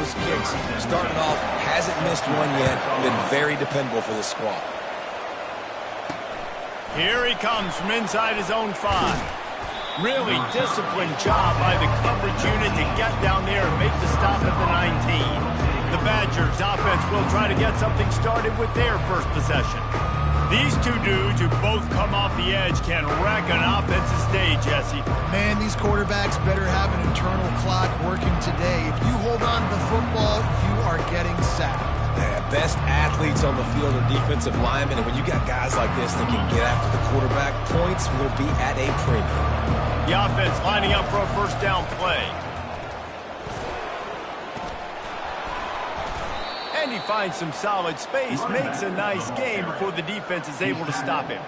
those kicks. Starting off, hasn't missed one yet. Been very dependable for this squad. Here he comes from inside his own 5. Really disciplined job by the coverage unit to get down there and make the stop at the 19. The Badgers offense will try to get something started with their first possession. These two dudes who both come off the edge can wreck an offensive day, Jesse. Man, these quarterbacks better have an internal clock working today. If you hold on to the football, you are getting sacked. Yeah, best athletes on the field are defensive linemen, and when you got guys like this that can get after the quarterback, points will be at a premium. The offense lining up for a first down play. And he finds some solid space, makes a nice game before the defense is able to stop him.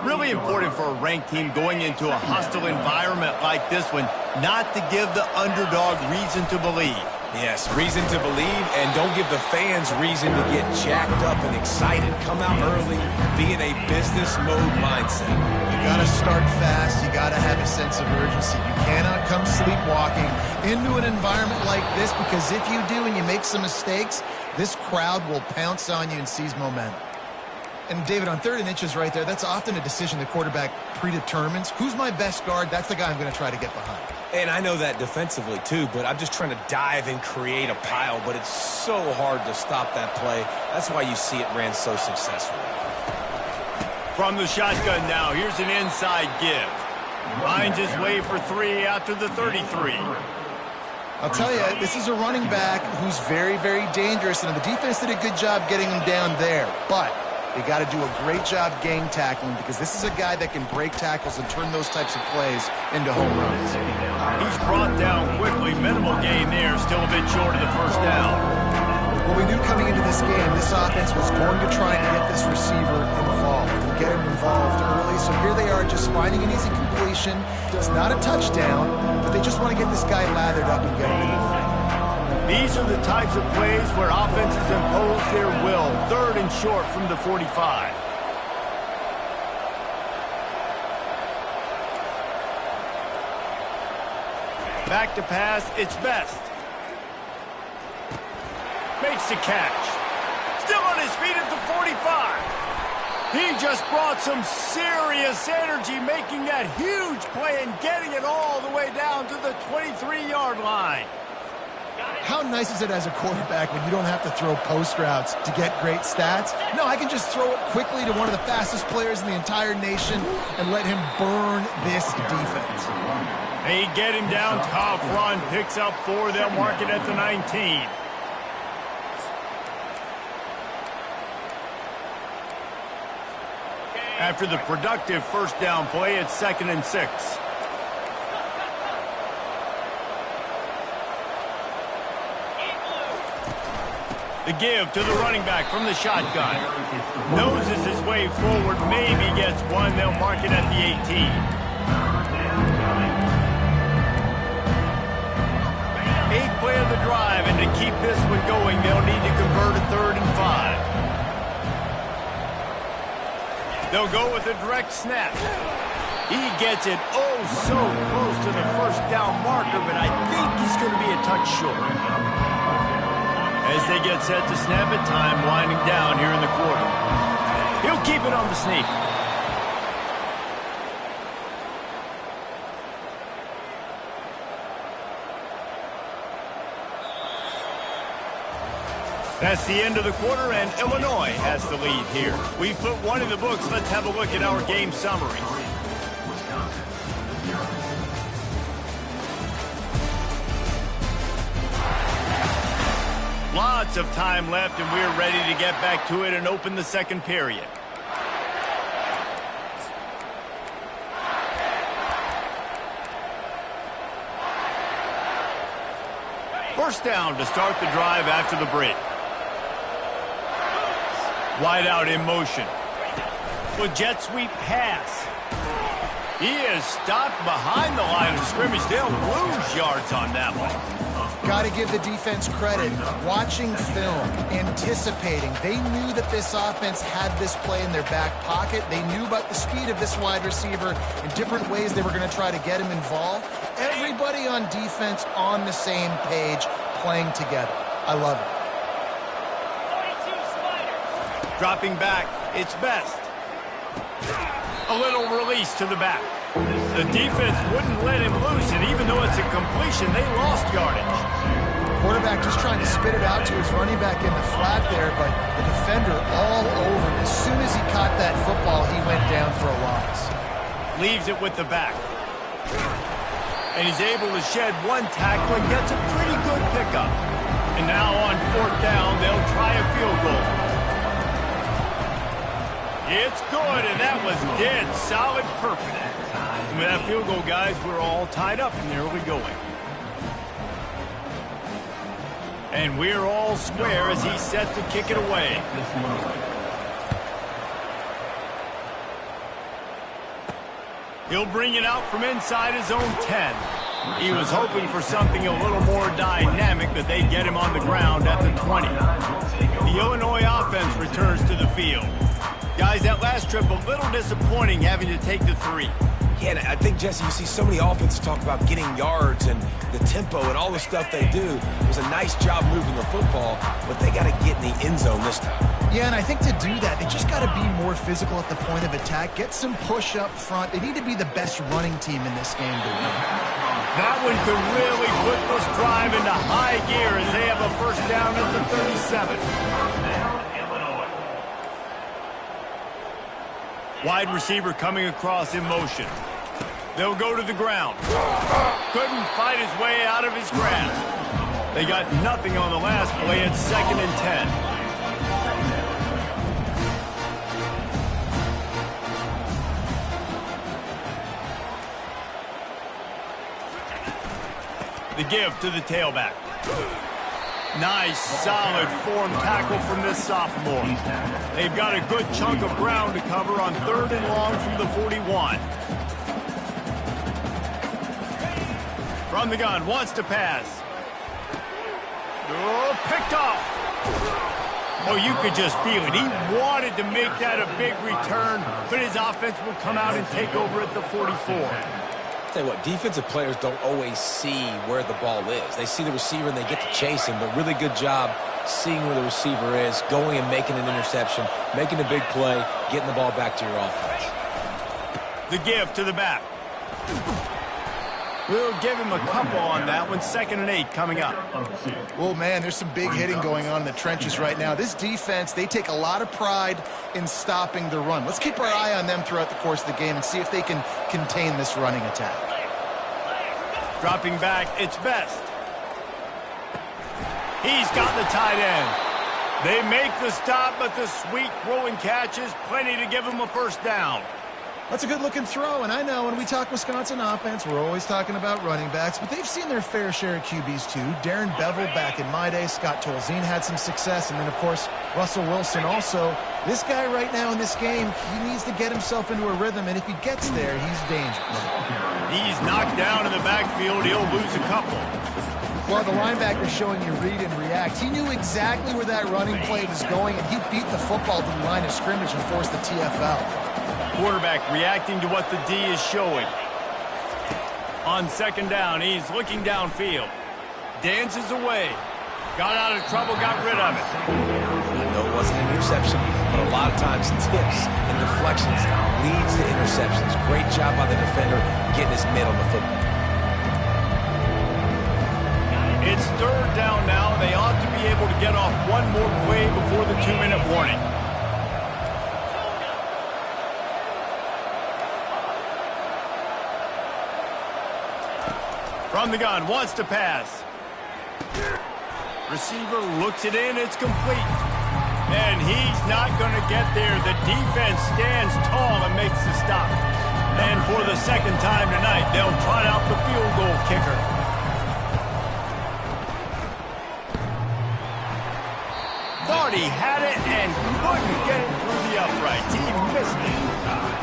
Really important for a ranked team going into a hostile environment like this one, not to give the underdog reason to believe. Yes, reason to believe, and don't give the fans reason to get jacked up and excited. Come out early, be in a business mode mindset. You got to start fast. You got to have a sense of urgency. You cannot come sleepwalking into an environment like this, because if you do and you make some mistakes, this crowd will pounce on you and seize momentum. And, David, on 3rd and inches right there, that's often a decision the quarterback predetermines. Who's my best guard? That's the guy I'm going to try to get behind. And I know that defensively, too, but I'm just trying to dive and create a pile, but it's so hard to stop that play. That's why you see it ran so successfully. From the shotgun now, here's an inside give. Finds his way for 3 after the 33. I'll tell you, this is a running back who's very, very dangerous, and the defense did a good job getting him down there. But they got to do a great job gang tackling, because this is a guy that can break tackles and turn those types of plays into home runs. He's brought down quickly. Minimal gain there. Still a bit short of the first down. Well, we knew coming into this game, this offense was going to try and get this receiver involved and get him involved early. So here they are just finding an easy completion. It's not a touchdown, but they just want to get this guy lathered up and get him moving. These are the types of plays where offenses impose their will. 3rd and short from the 45. Back to pass, it's Best. Makes the catch. Still on his feet at the 45. He just brought some serious energy, making that huge play and getting it all the way down to the 23-yard line. How nice is it as a quarterback when you don't have to throw post routes to get great stats? No, I can just throw it quickly to one of the fastest players in the entire nation and let him burn this defense. They get him down. Tough run. Picks up 4. They'll mark it at the 19. After the productive first down play, it's 2nd and 6. The give to the running back from the shotgun. Noses his way forward, maybe gets 1. They'll mark it at the 18. 8th play of the drive, and to keep this one going, they'll need to convert a 3rd and 5. They'll go with a direct snap. He gets it so close to the first down marker, but I think he's going to be a touch short. As they get set to snap it, time winding down here in the quarter. He'll keep it on the sneak. That's the end of the quarter, and Illinois has the lead here. We've put one in the books. Let's have a look at our game summary. Lots of time left, and we're ready to get back to it and open the second period. First down to start the drive after the break. Wide out in motion. With jet sweep pass. He is stopped behind the line of scrimmage. They'll lose yards on that one. Got to give the defense credit. Watching film, anticipating. They knew that this offense had this play in their back pocket. They knew about the speed of this wide receiver in different ways they were going to try to get him involved. Everybody on defense on the same page, playing together. I love it. Dropping back, it's Best. A little release to the back. The defense wouldn't let him loose, and even though it's a completion, they lost yardage. Quarterback just trying to spit it out to his running back in the flat there, but the defender all over him. As soon as he caught that football, he went down for a loss. Leaves it with the back. And he's able to shed one tackle and gets a pretty good pickup. And now on 4th down, they'll try a field goal. It's good, and that was dead solid perfect. And with that field goal, guys, we're all tied up in the early going. And we're all square as he's set to kick it away. He'll bring it out from inside his own 10. He was hoping for something a little more dynamic, but they get him on the ground at the 20. The Illinois offense returns to the field. Guys, that last trip, a little disappointing having to take the 3. Yeah, and I think, Jesse, you see so many offenses talk about getting yards and the tempo and all the stuff they do. It was a nice job moving the football, but they got to get in the end zone this time. Yeah, and I think to do that, they just got to be more physical at the point of attack, get some push up front. They need to be the best running team in this game to win. That one could really put this drive into high gear as they have a first down at the 37. Wide receiver coming across in motion. They'll go to the ground. Couldn't fight his way out of his grasp. They got nothing on the last play. It's 2nd and 10. The give to the tailback. Nice, solid form tackle from this sophomore. They've got a good chunk of ground to cover on 3rd and long from the 41. From the gun, wants to pass. Oh, picked off. Oh, you could just feel it. He wanted to make that a big return, but his offense will come out and take over at the 44. Tell you what, defensive players don't always see where the ball is. They see the receiver and they get to chase him, but really good job seeing where the receiver is, going and making an interception, making a big play, getting the ball back to your offense. The give to the back. We'll give him a couple on that one. 2nd and 8 coming up. Oh, man, there's some big hitting going on in the trenches right now. This defense, they take a lot of pride in stopping the run. Let's keep our eye on them throughout the course of the game and see if they can contain this running attack. Dropping back, it's Best. He's got the tight end. They make the stop, but the sweet throwing catch is plenty to give him a first down. That's a good-looking throw, and I know when we talk Wisconsin offense, we're always talking about running backs, but they've seen their fair share of QBs too. Darren Bevel back in my day, Scott Tolzien had some success, and then, of course, Russell Wilson also. This guy right now in this game, he needs to get himself into a rhythm, and if he gets there, he's dangerous. He's knocked down in the backfield. He'll lose a couple. Well, the linebacker showing you read and react. He knew exactly where that running play was going, and he beat the football to the line of scrimmage and forced the TFL. Quarterback reacting to what the D is showing. On 2nd down, he's looking downfield. Dances away. Got out of trouble, got rid of it. I know it wasn't an interception, but a lot of times tips and deflections leads to interceptions. Great job by the defender getting his mitt on the football. It's 3rd down now. They ought to be able to get off one more play before the 2-minute warning. From the gun, wants to pass. Receiver looks it in, it's complete. And he's not going to get there. The defense stands tall and makes the stop. And for the 2nd time tonight, they'll trot out the field goal kicker. Thought he had it and couldn't get it through the uprights. He missed it.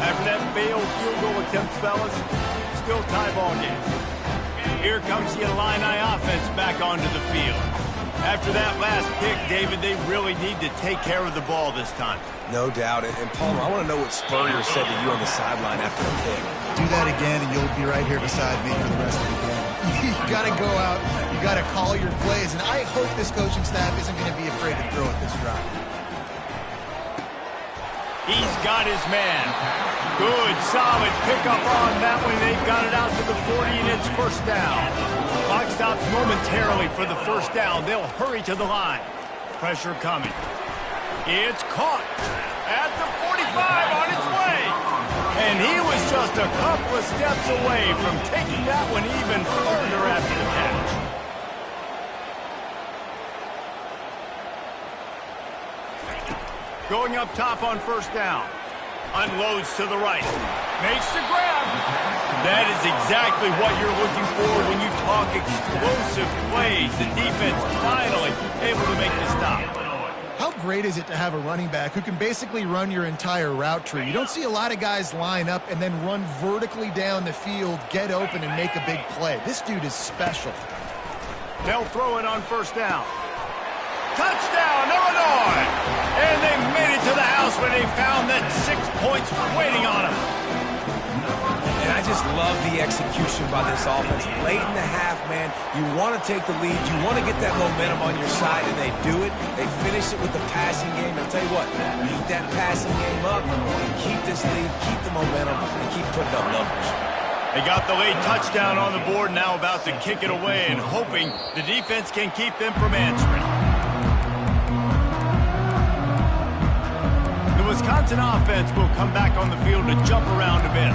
After that failed field goal attempt, fellas, still tie ball game. Here comes the Illini offense back onto the field. After that last pick, David, they really need to take care of the ball this time. No doubt. And Palmer, I want to know what Spurrier said to you on the sideline after the pick. Do that again, and you'll be right here beside me for the rest of the game. You got to go out. You got to call your plays, and I hope this coaching staff isn't going to be afraid to throw at this drive. He's got his man. Good, solid pickup on that one. They've got it out to the 40, and it's first down. Clock stops momentarily for the first down. They'll hurry to the line. Pressure coming. It's caught at the 45 on its way. And he was just a couple of steps away from taking that one even further after the catch. Going up top on first down. Unloads to the right. Makes the grab. That is exactly what you're looking for when you talk explosive plays. The defense finally able to make the stop. How great is it to have a running back who can basically run your entire route tree? You don't see a lot of guys line up and then run vertically down the field, get open, and make a big play. This dude is special. They'll throw it on first down. Touchdown, Illinois! And they made it to the house when they found that 6 points waiting on them. And I just love the execution by this offense. Late in the half, man, you want to take the lead. You want to get that momentum on your side, and they do it. They finish it with the passing game. I'll tell you what, keep that passing game up, keep this lead, keep the momentum, and keep putting up numbers. They got the late touchdown on the board, now about to kick it away and hoping the defense can keep them from answering. The Wisconsin offense will come back on the field to jump around a bit.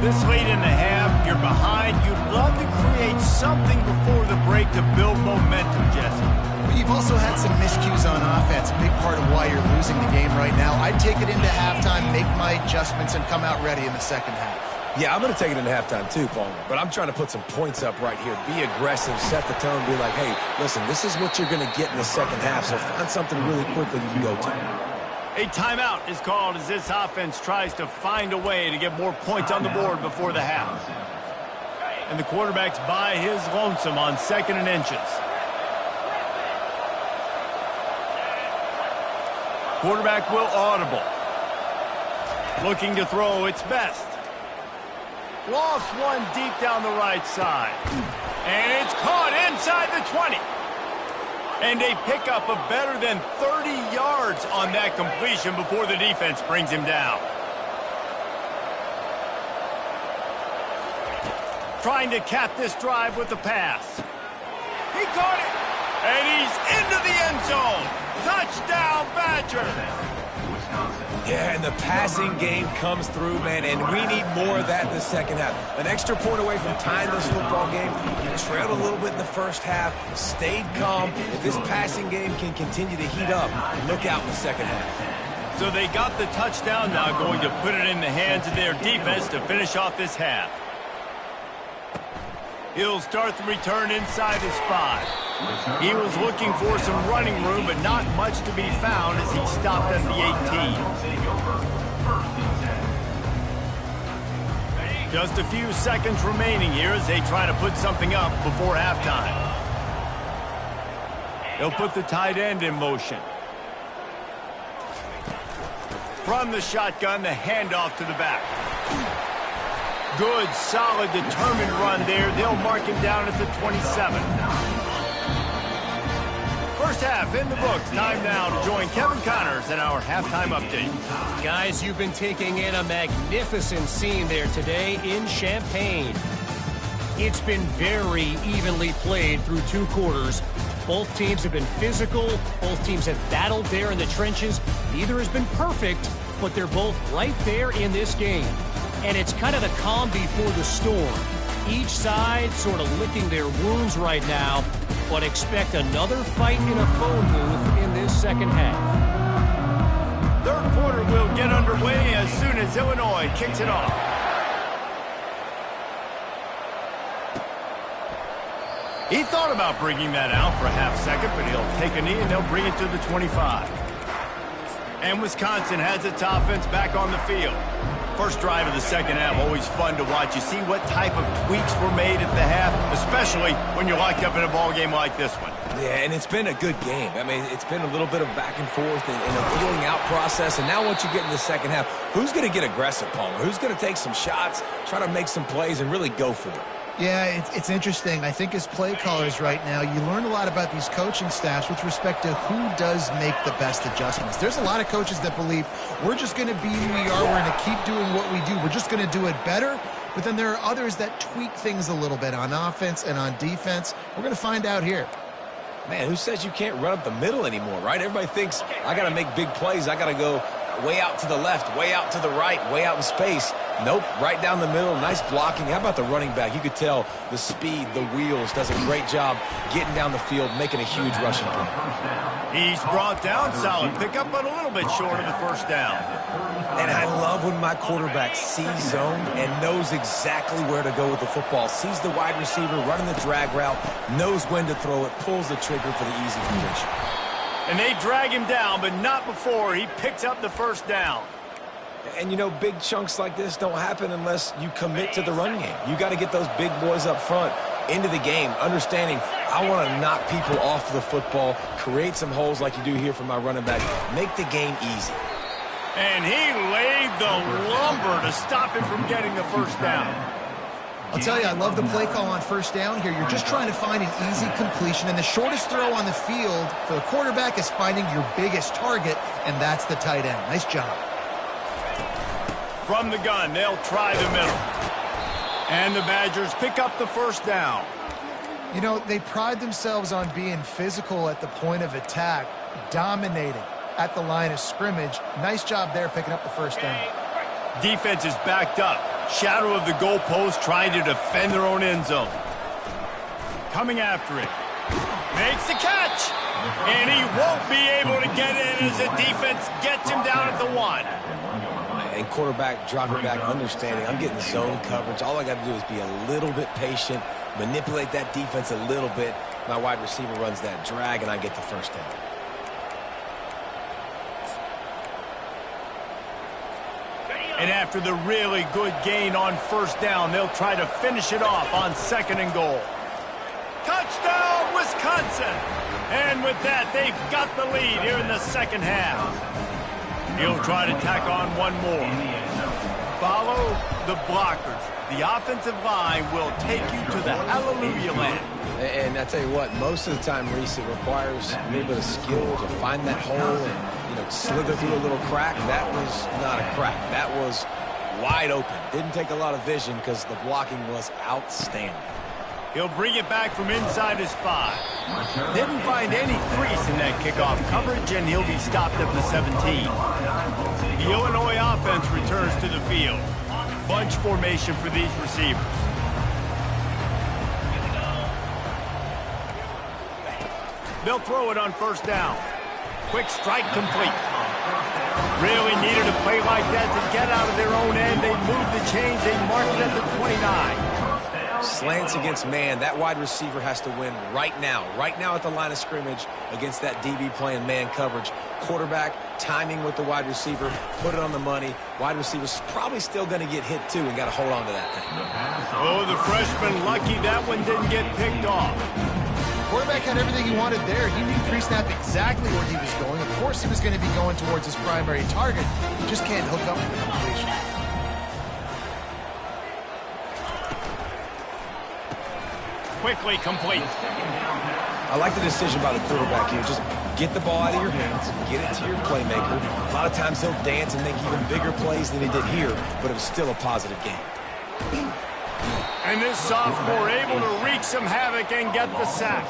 This late in the half, you're behind. You'd love to create something before the break to build momentum, Jesse. But you've also had some miscues on offense, a big part of why you're losing the game right now. I'd take it into halftime, make my adjustments, and come out ready in the second half. Yeah, I'm going to take it into halftime too, Palmer. But I'm trying to put some points up right here. Be aggressive, set the tone, be like, hey, listen, this is what you're going to get in the second half, so find something really quickly you can go to. A timeout is called as this offense tries to find a way to get more points on the board before the half. And the quarterback's by his lonesome on 2nd and inches. Quarterback will audible. Looking to throw its best. Lost one deep down the right side. And it's caught inside the 20. And they pick up a better than 30 yards on that completion before the defense brings him down. Trying to cap this drive with the pass. He caught it. And he's into the end zone. Touchdown, Badgers. Yeah, and the passing game comes through, man, and we need more of that in the second half. An extra point away from tying this football game. You trailed a little bit in the first half, stayed calm. If this passing game can continue to heat up, look out in the second half. So they got the touchdown, now going to put it in the hands of their defense to finish off this half. He'll start the return inside his 5. He was looking for some running room, but not much to be found as he stopped at the 18. Just a few seconds remaining here as they try to put something up before halftime. They'll put the tight end in motion. From the shotgun, the handoff to the back. Good, solid, determined run there. They'll mark him down at the 27. First half in the books. Time now to join Kevin Connors in our halftime update. Guys, you've been taking in a magnificent scene there today in Champaign. It's been very evenly played through 2 quarters. Both teams have been physical. Both teams have battled there in the trenches. Neither has been perfect, but they're both right there in this game. And it's kind of the calm before the storm. Each side sort of licking their wounds right now, but expect another fight in a phone booth in this second half. Third quarter will get underway as soon as Illinois kicks it off. He thought about bringing that out for a half second, but he'll take a knee and they'll bring it to the 25. And Wisconsin has its offense back on the field. First drive of the second half, always fun to watch. You see what type of tweaks were made at the half, especially when you're locked up in a ball game like this one. Yeah, and it's been a good game. I mean, it's been a little bit of back and forth and a feeling out process. And now once you get in the second half, who's going to get aggressive, Palmer? Who's going to take some shots, try to make some plays, and really go for it? Yeah, it's interesting. I think as play callers right now, you learn a lot about these coaching staffs with respect to who does make the best adjustments. There's a lot of coaches that believe we're just going to be who we are. We're going to keep doing what we do. We're just going to do it better. But then there are others that tweak things a little bit on offense and on defense. We're going to find out here. Man, who says you can't run up the middle anymore, right? Everybody thinks I got to make big plays. I got to go way out to the left, way out to the right, way out in space. Nope, right down the middle. Nice blocking. How about the running back? You could tell the speed, the wheels, does a great job getting down the field, making a huge rushing play. He's brought down solid. Pick up but a little bit short of the first down. And I love when my quarterback sees zone and knows exactly where to go with the football. Sees the wide receiver running the drag route, knows when to throw it, pulls the trigger for the easy completion. And they drag him down, but not before he picks up the first down. And, you know, big chunks like this don't happen unless you commit to the run game. You got to get those big boys up front into the game, understanding I want to knock people off the football, create some holes like you do here for my running back, make the game easy. And he laid the lumber to stop him from getting the first down. I'll tell you, I love the play call on first down here. You're just trying to find an easy completion, and the shortest throw on the field for the quarterback is finding your biggest target, and that's the tight end. Nice job. From the gun, they'll try the middle. And the Badgers pick up the first down. You know, they pride themselves on being physical at the point of attack, dominating at the line of scrimmage. Nice job there picking up the first down. Defense is backed up. Shadow of the goalpost trying to defend their own end zone. Coming after it. Makes the catch. And he won't be able to get in as the defense gets him down at the 1. And quarterback dropping back, understanding I'm getting zone coverage. All I got to do is be a little bit patient, manipulate that defense a little bit. My wide receiver runs that drag, and I get the first down. And after the really good gain on first down, they'll try to finish it off on 2nd and goal. Touchdown, Wisconsin! And with that, they've got the lead here in the second half. He'll try to tack on one more. Follow the blockers. The offensive line will take you to the hallelujah land. And I tell you what, most of the time, Reese, it requires a little bit of skill to find that hole and, you know, slither through a little crack. That was not a crack. That was wide open. Didn't take a lot of vision because the blocking was outstanding. He'll bring it back from inside his 5. Didn't find any crease in that kickoff coverage, and he'll be stopped at the 17. The Illinois offense returns to the field. Bunch formation for these receivers. They'll throw it on first down. Quick strike complete. Really needed a play like that to get out of their own end. They moved the chains. They marked it at the 29. Slants against man. That wide receiver has to win right now at the line of scrimmage against that DB playing man coverage. Quarterback, timing with the wide receiver, put it on the money. Wide receiver's probably still going to get hit too and got to hold on to that thing. Oh, the freshman lucky that one didn't get picked off. Quarterback had everything he wanted there. He knew pre-snap exactly where he was going. Of course he was going to be going towards his primary target. He just can't hook up with the completion. Quickly complete. I like the decision by the quarterback here. Just get the ball out of your hands, get it to your playmaker. A lot of times he'll dance and make even bigger plays than he did here, but it was still a positive game. And this sophomore able to wreak some havoc and get the sack.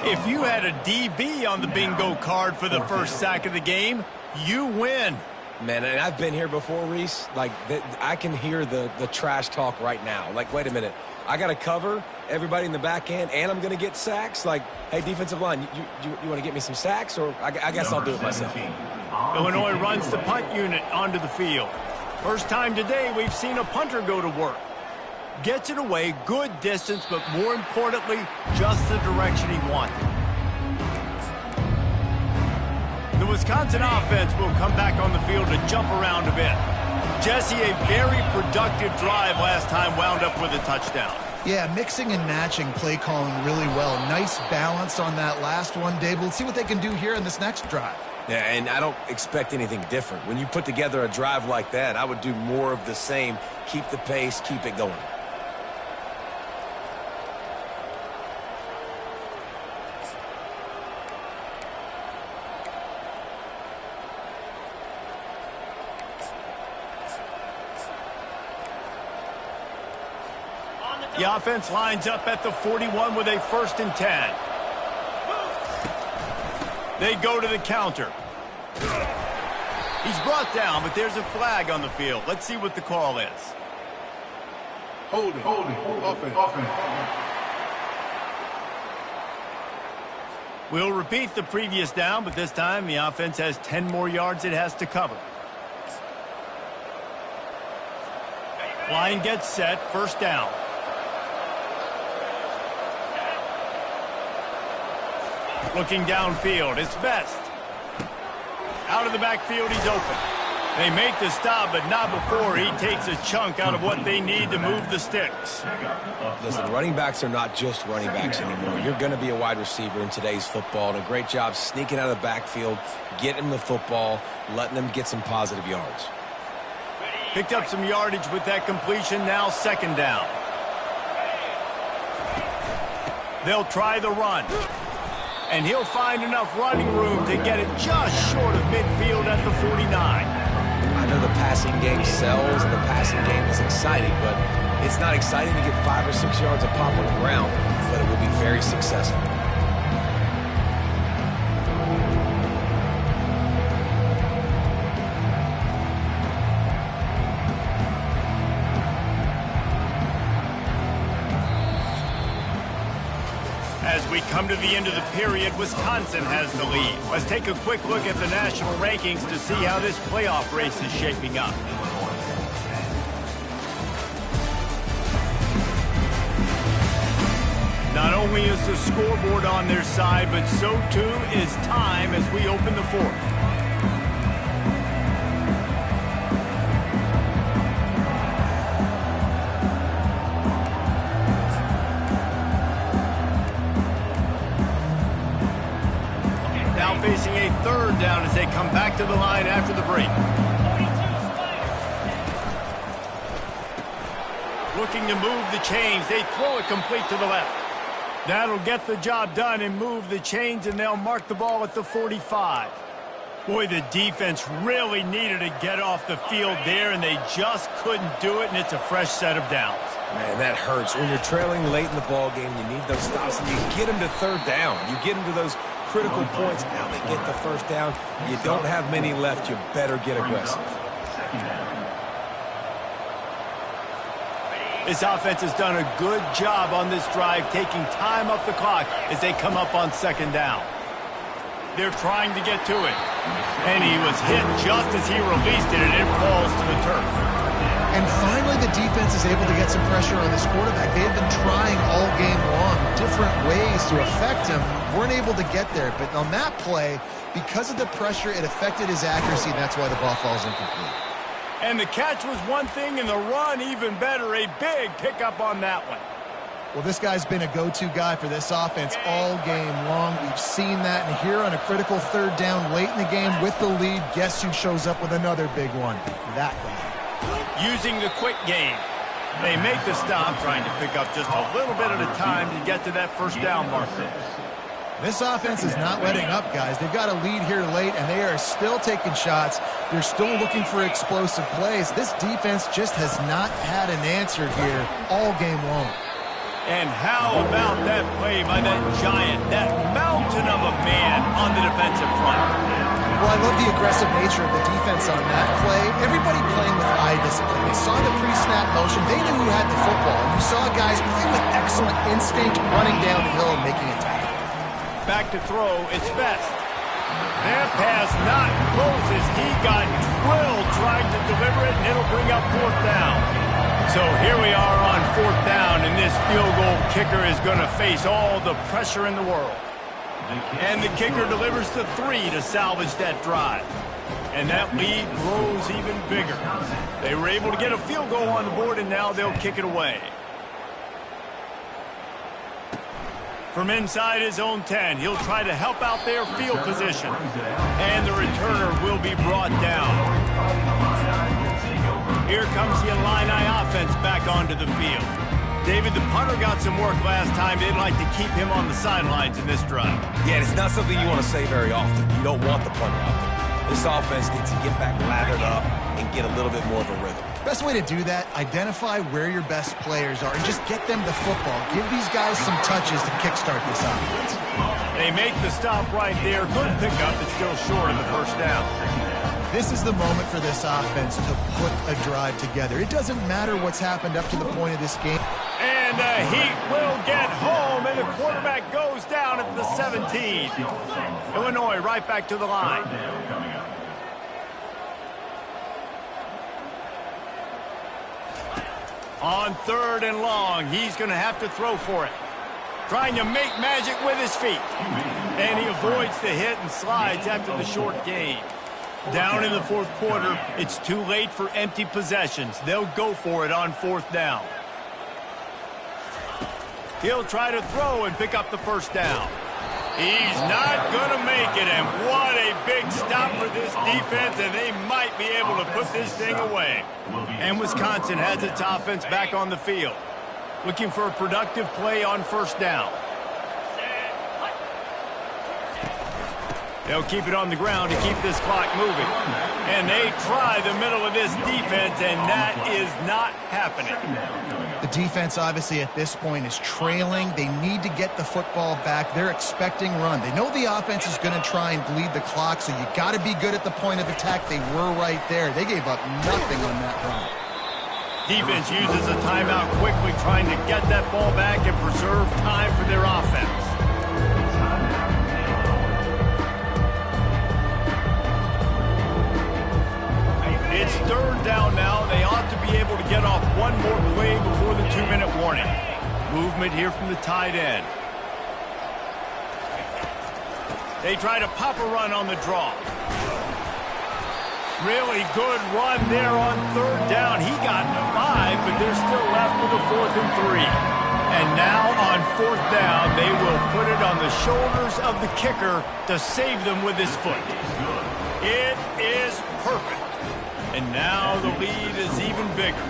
If you had a DB on the bingo card for the first sack of the game, you win. Man, and I've been here before, Reese. Like, I can hear the trash talk right now. Like, wait a minute. I got to cover everybody in the back end, and I'm going to get sacks? Like, hey, defensive line, you want to get me some sacks? Or I guess I'll do it myself. Illinois runs the punt unit onto the field. First time today we've seen a punter go to work. Gets it away, good distance, but more importantly, just the direction he wanted. The Wisconsin offense will come back on the field to jump around a bit. Jesse, a very productive drive last time, wound up with a touchdown. Yeah, mixing and matching play calling really well. Nice balance on that last one, Dave. We'll see what they can do here in this next drive. Yeah, and I don't expect anything different. When you put together a drive like that, I would do more of the same. Keep the pace, keep it going. The offense lines up at the 41 with a 1st and 10. They go to the counter. He's brought down, but there's a flag on the field. Let's see what the call is. Holding, offense. We'll repeat the previous down, but this time the offense has 10 more yards it has to cover. Line gets set, 1st down. Looking downfield, it's Best. Out of the backfield, he's open. They make the stop, but not before he takes a chunk out of what they need to move the sticks. Listen, running backs are not just running backs anymore. You're going to be a wide receiver in today's football, and a great job sneaking out of the backfield, getting the football, letting them get some positive yards. Picked up some yardage with that completion, now 2nd down. They'll try the run. And he'll find enough running room to get it just short of midfield at the 49. I know the passing game sells and the passing game is exciting, but it's not exciting to get 5 or 6 yards of pop on the ground, but it will be very successful. As we come to the end of the period, Wisconsin has the lead. Let's take a quick look at the national rankings to see how this playoff race is shaping up. Not only is the scoreboard on their side, but so too is time as we open the 4th. Facing a 3rd down as they come back to the line after the break. Looking to move the chains. They throw it complete to the left. That'll get the job done and move the chains, and they'll mark the ball at the 45. Boy, the defense really needed to get off the field there, and they just couldn't do it, and it's a fresh set of downs. Man, that hurts. When you're trailing late in the ball game, you need those stops, and you get them to 3rd down. You get them to those critical points. Now they get the 1st down. You don't have many left. You better get aggressive. This offense has done a good job on this drive, taking time off the clock as they come up on 2nd down. They're trying to get to it. And he was hit just as he released it, and it falls to the turf. And finally, the defense is able to get some pressure on this quarterback. They have been trying all game long, different ways to affect him. Weren't able to get there. But on that play, because of the pressure, it affected his accuracy, and that's why the ball falls incomplete. And the catch was one thing, and the run even better. A big pickup on that one. Well, this guy's been a go-to guy for this offense all game long. We've seen that, and here on a critical 3rd down late in the game with the lead, guess who shows up with another big one? That guy. Using the quick game. They make the stop, trying to pick up just a little bit at a time to get to that 1st down marker. This offense is not letting up, guys. They've got a lead here late, and they are still taking shots. They're still looking for explosive plays. This defense just has not had an answer here all game long. And how about that play by that giant, that mountain of a man on the defensive front? Well, I love the aggressive nature of the defense on that play. Everybody playing with eye discipline. They saw the pre-snap motion. They knew who had the football. And you saw guys playing with excellent instinct, running down the hill and making a tackle. Back to throw, it's Best. That pass not close as he got drilled trying to deliver it, and it'll bring up 4th down. So here we are on 4th down, and this field goal kicker is going to face all the pressure in the world. And the kicker delivers the 3 to salvage that drive. And that lead grows even bigger. They were able to get a field goal on the board, and now they'll kick it away. From inside his own 10, he'll try to help out their field position. And the returner will be brought down. Here comes the Illini offense back onto the field. David, the punter got some work last time. They'd like to keep him on the sidelines in this drive. Yeah, it's not something you want to say very often. You don't want the punter out there. This offense needs to get back lathered up and get a little bit more of a rhythm. Best way to do that, identify where your best players are and just get them the football. Give these guys some touches to kickstart this offense. They make the stop right there. Good pickup, but still short of the first down. This is the moment for this offense to put a drive together. It doesn't matter what's happened up to the point of this game. And the Heat will get home, and the quarterback goes down at the 17. Illinois right back to the line. On 3rd and long, he's going to have to throw for it. Trying to make magic with his feet. And he avoids the hit and slides after the short gain. Down in the 4th quarter, it's too late for empty possessions. They'll go for it on 4th down. He'll try to throw and pick up the first down. He's not going to make it, and what a big stop for this defense, and they might be able to put this thing away. And Wisconsin has its offense back on the field. Looking for a productive play on 1st down. They'll keep it on the ground to keep this clock moving. And they try the middle of this defense, and that is not happening. The defense, obviously, at this point is trailing. They need to get the football back. They're expecting run. They know the offense is going to try and bleed the clock, so you got to be good at the point of attack. They were right there. They gave up nothing on that run. Defense uses a timeout quickly, trying to get that ball back and preserve time for their offense. It's 3rd down now. They ought to be able to get off one more play before the 2-minute warning. Movement here from the tight end. They try to pop a run on the draw. Really good run there on 3rd down. He got 5, but they're still left with a 4th and 3. And now on 4th down, they will put it on the shoulders of the kicker to save them with his foot. It is perfect. And now the lead is even bigger.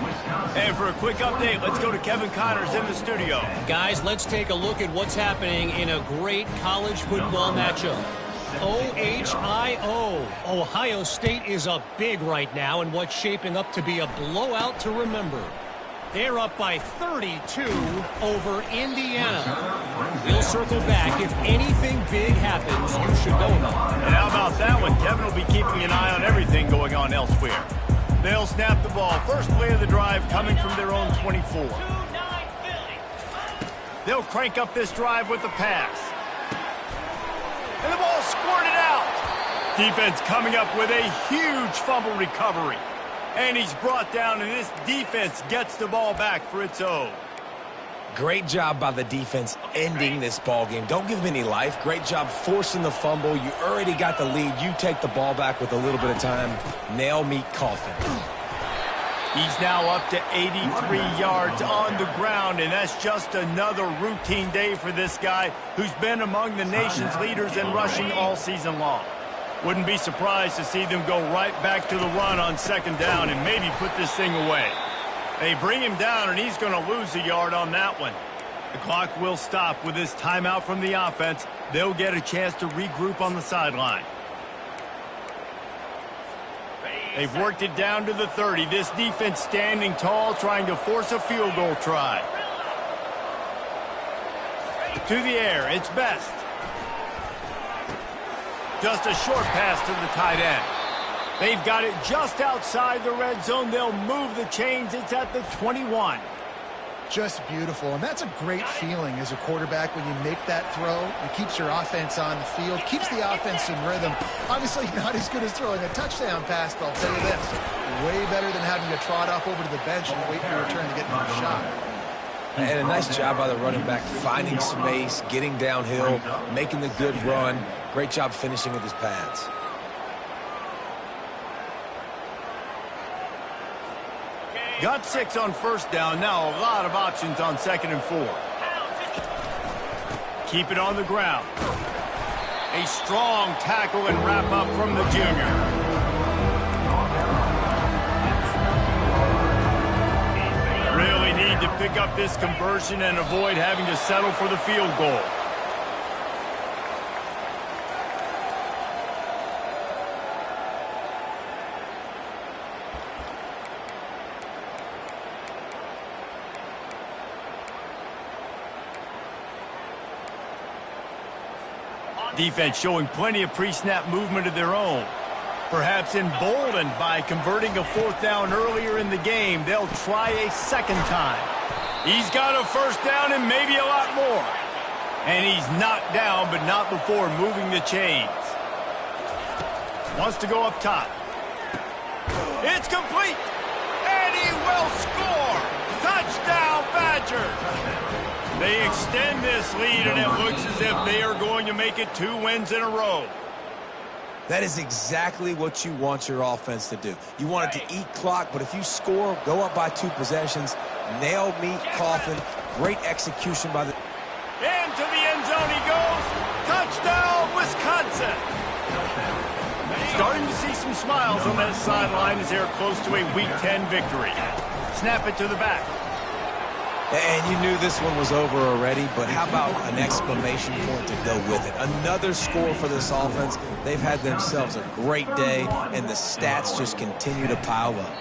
And for a quick update, let's go to Kevin Connors in the studio. Guys, let's take a look at what's happening in a great college football matchup. OHIO. Ohio State is up big right now in what's shaping up to be a blowout to remember. They're up by 32 over Indiana. We'll circle back. If anything big happens, you should know about it. And how about that one? Kevin will be keeping an eye on everything going on elsewhere. They'll snap the ball. First play of the drive coming from their own 24. They'll crank up this drive with the pass. And the ball squirted out. Defense coming up with a huge fumble recovery. And he's brought down, and this defense gets the ball back for its own. Great job by the defense ending this ball game. Don't give them any life. Great job forcing the fumble. You already got the lead. You take the ball back with a little bit of time. Nail meet coffin. He's now up to 83 yards on the ground, and that's just another routine day for this guy who's been among the nation's leaders in rushing all season long. Wouldn't be surprised to see them go right back to the run on 2nd down and maybe put this thing away. They bring him down, and he's going to lose a yard on that one. The clock will stop with this timeout from the offense. They'll get a chance to regroup on the sideline. They've worked it down to the 30. This defense standing tall, trying to force a field goal try. To the air, it's Best. Just a short pass to the tight end. They've got it just outside the red zone. They'll move the chains. It's at the 21. Just beautiful, and that's a great feeling as a quarterback when you make that throw. It keeps your offense on the field, keeps the offense in rhythm. Obviously not as good as throwing a touchdown pass, but I'll tell you this, way better than having to trot off over to the bench and wait for your turn to get another shot. And a nice job by the running back, finding space, getting downhill, making the good run. Great job finishing with his pads. Got 6 on 1st down. Now a lot of options on 2nd and 4. Keep it on the ground. A strong tackle and wrap up from the junior. Really need to pick up this conversion and avoid having to settle for the field goal. Defense showing plenty of pre-snap movement of their own. Perhaps emboldened by converting a 4th down earlier in the game, they'll try a second time. He's got a 1st down and maybe a lot more. And he's knocked down, but not before moving the chains. Wants to go up top. It's complete. And he will score. Touchdown, Badgers. They extend this lead, and it looks as if they are going to make it 2 wins in a row. That is exactly what you want your offense to do. You want it to eat clock, but if you score, go up by 2 possessions, nail meat coffin, great execution by the... Into the end zone he goes. Touchdown, Wisconsin. Starting to see some smiles on that sideline as they're close to a Week 10 victory. Snap it to the back. And you knew this one was over already, but how about an exclamation point to go with it? Another score for this offense. They've had themselves a great day, and the stats just continue to pile up.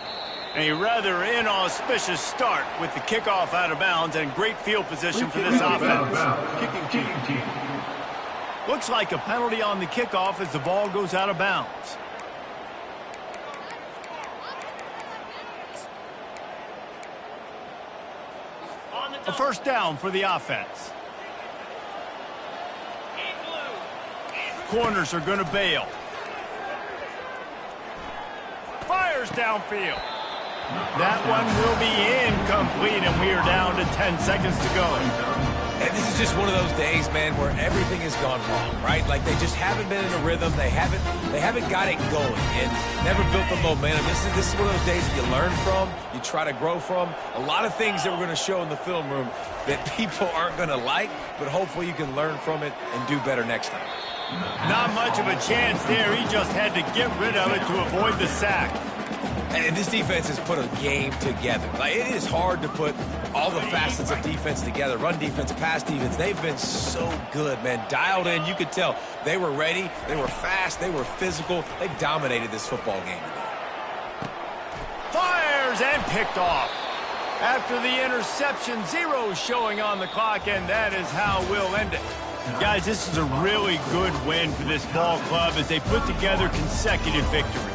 A rather inauspicious start with the kickoff out of bounds and great field position for this offense. Looks like a penalty on the kickoff as the ball goes out of bounds. A 1st down for the offense. Corners are going to bail. Fires downfield. That one will be incomplete, and we are down to 10 seconds to go. And this is just one of those days, man, where everything has gone wrong, right? Like they just haven't been in a rhythm. They haven't got it going and never built the momentum. This is one of those days that you learn from, you try to grow from. A lot of things that we're going to show in the film room that people aren't going to like, but hopefully you can learn from it and do better next time. Not much of a chance there. He just had to get rid of it to avoid the sack. And this defense has put a game together. Like, it is hard to put all the facets of defense together. Run defense, pass defense. They've been so good, man. Dialed in. You could tell they were ready. They were fast. They were physical. They dominated this football game today. Fires and picked off. After the interception, 0 showing on the clock, and that is how we'll end it. Guys, this is a really good win for this ball club as they put together consecutive victories.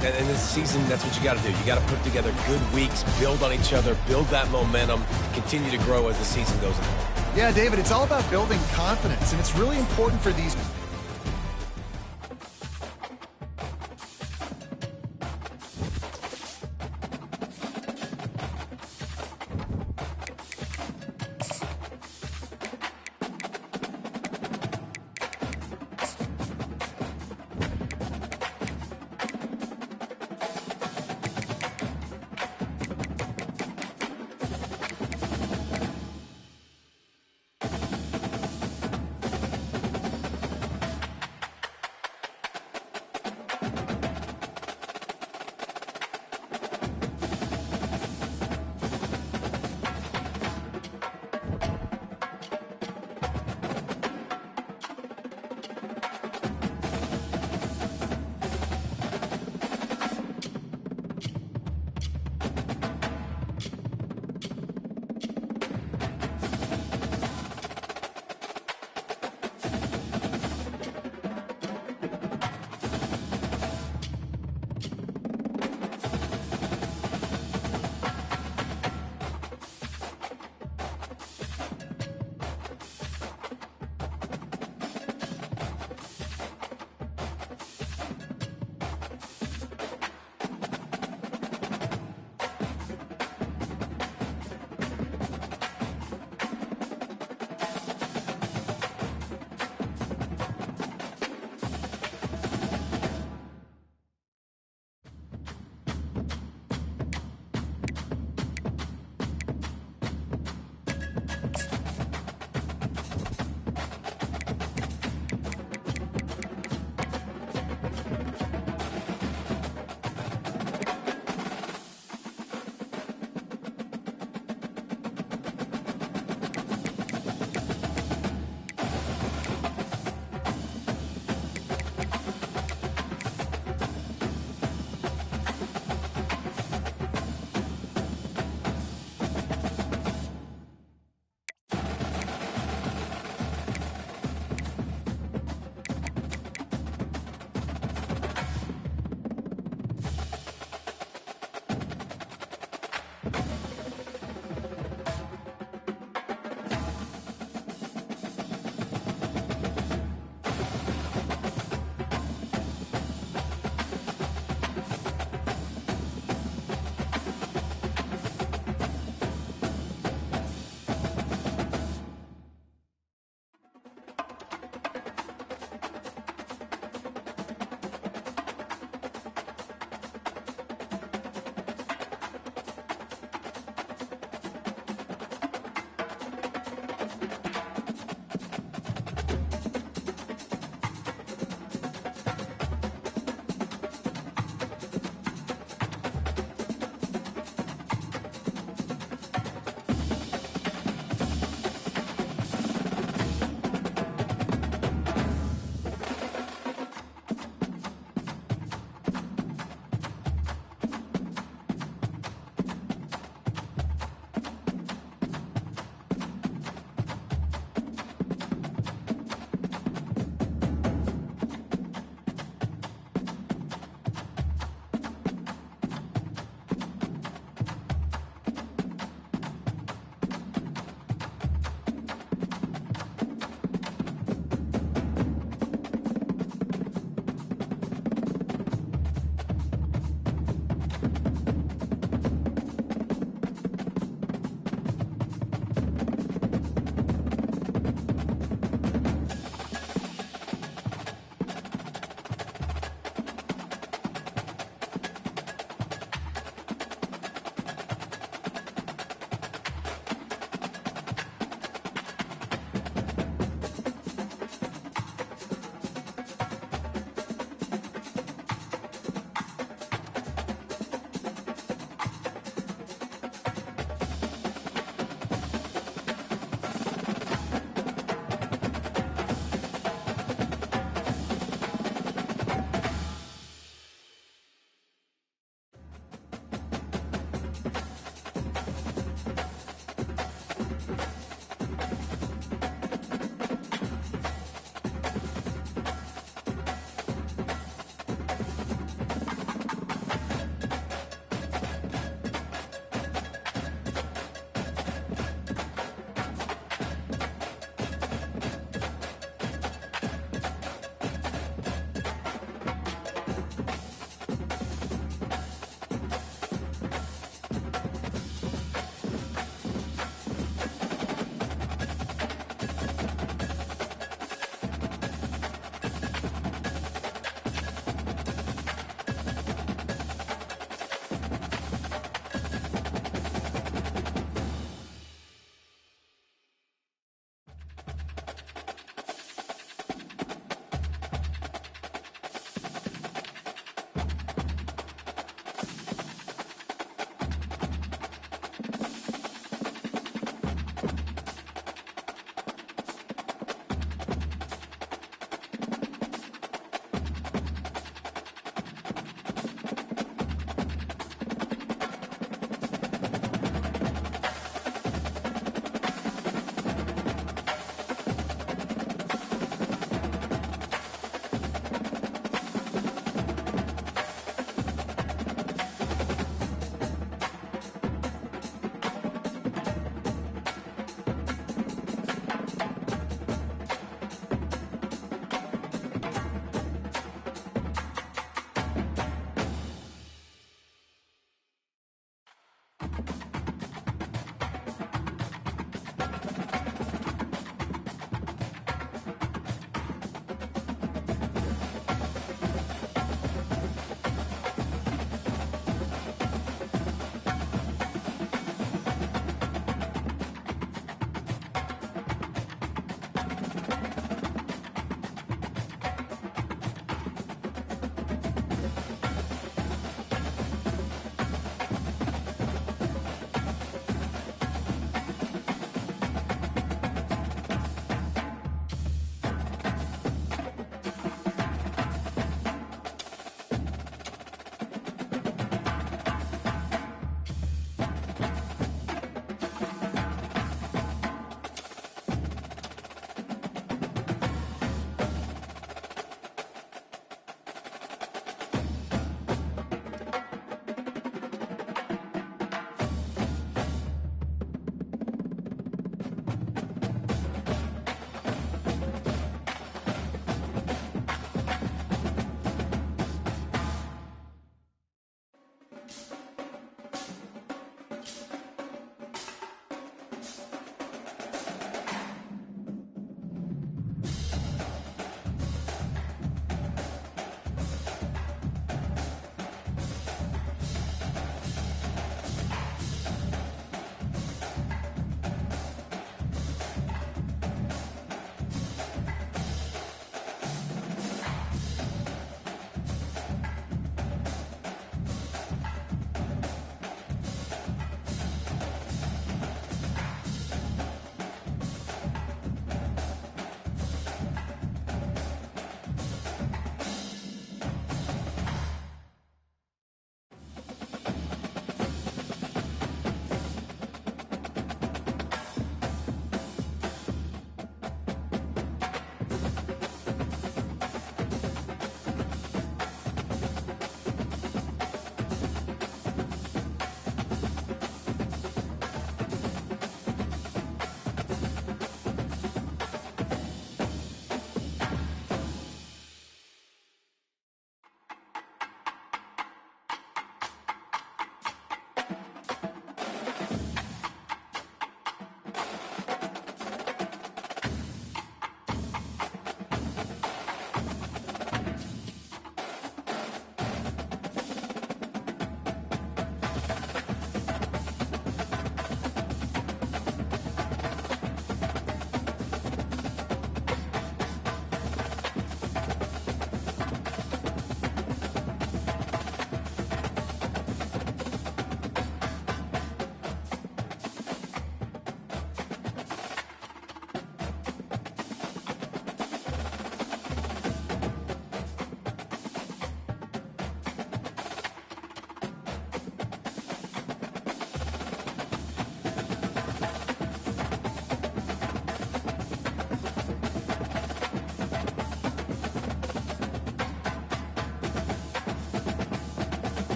And this season, that's what you got to do. You got to put together good weeks, build on each other, build that momentum, continue to grow as the season goes on. Yeah, David, it's all about building confidence, and it's really important for these